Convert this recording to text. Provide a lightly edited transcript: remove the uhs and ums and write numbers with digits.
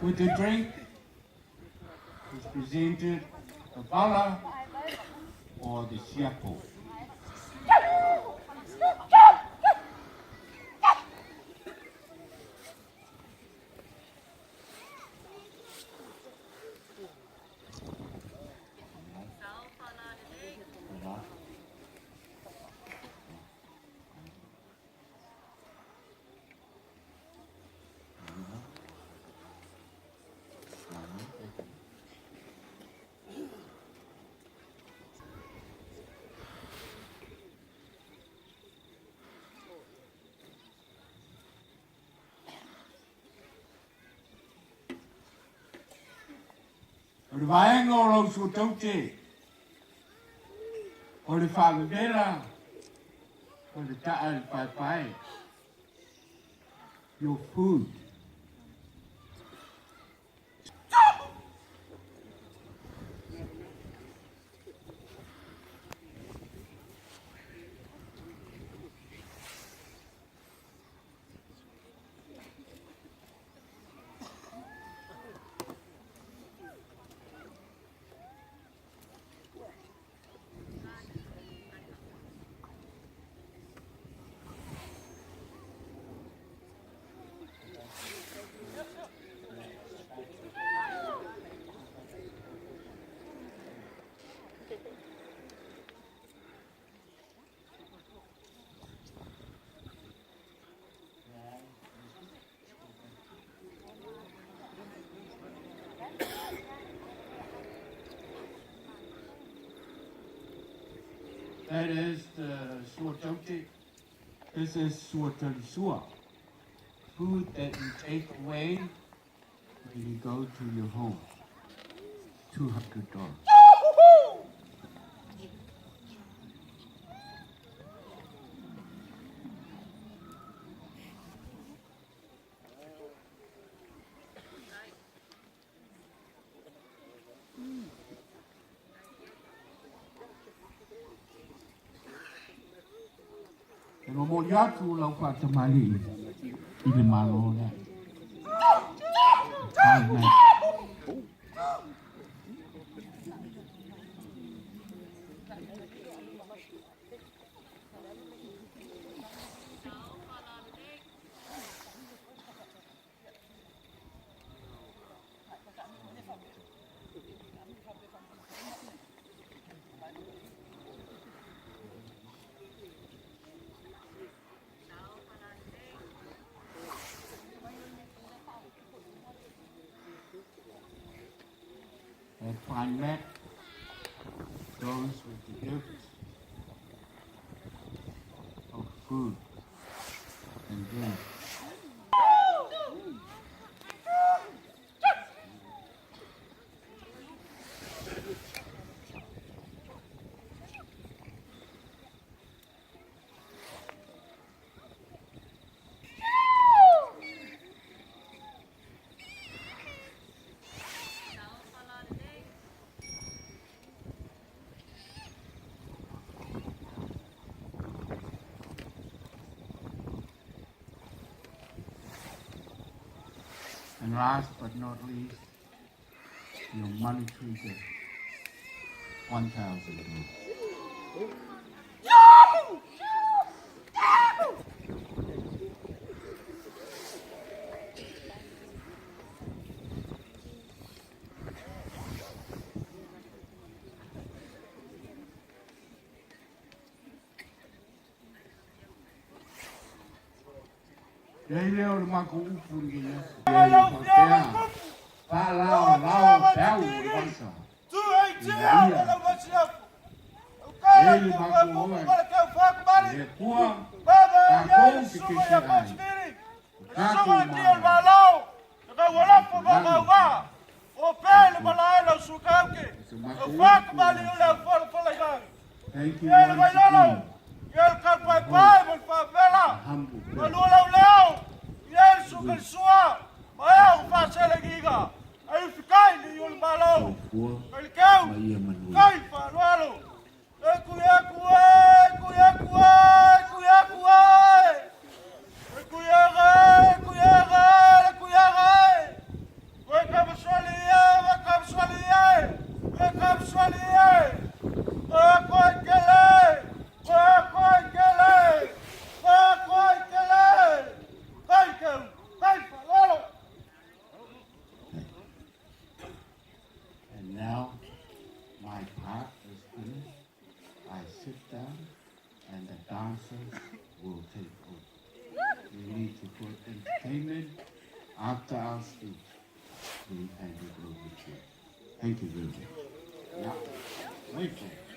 With the drink is presented the bala or the siapo. O le vaenga o lau so taute, o le whawewera, o le taa le pai, your food. That is the suatote. This is suatorisua. Food that you take away when you go to your home. $200. E no mo yatu lau whatamali I le malo le. Amen. And find that goes with the gift of food and drink. And last but not least, your monetary gift, $1,000. Nei leo le mako upu ni ne. Pa lao pau le wasa. Ele mako oe. Le kua. Ka kou ki ke se ai. Ka kou maa. Thank you once again. El pai pai mon fa vela. Malu lau lau. El su kel sua. Mai au fa sele giga. Ai fikai ni ul malo. El kau. Kai fa walo. Eku eku eku eku eku eku eku eku eku eku eku After our speech, we hand it over to you. Thank you very much. Yeah. Wait for it.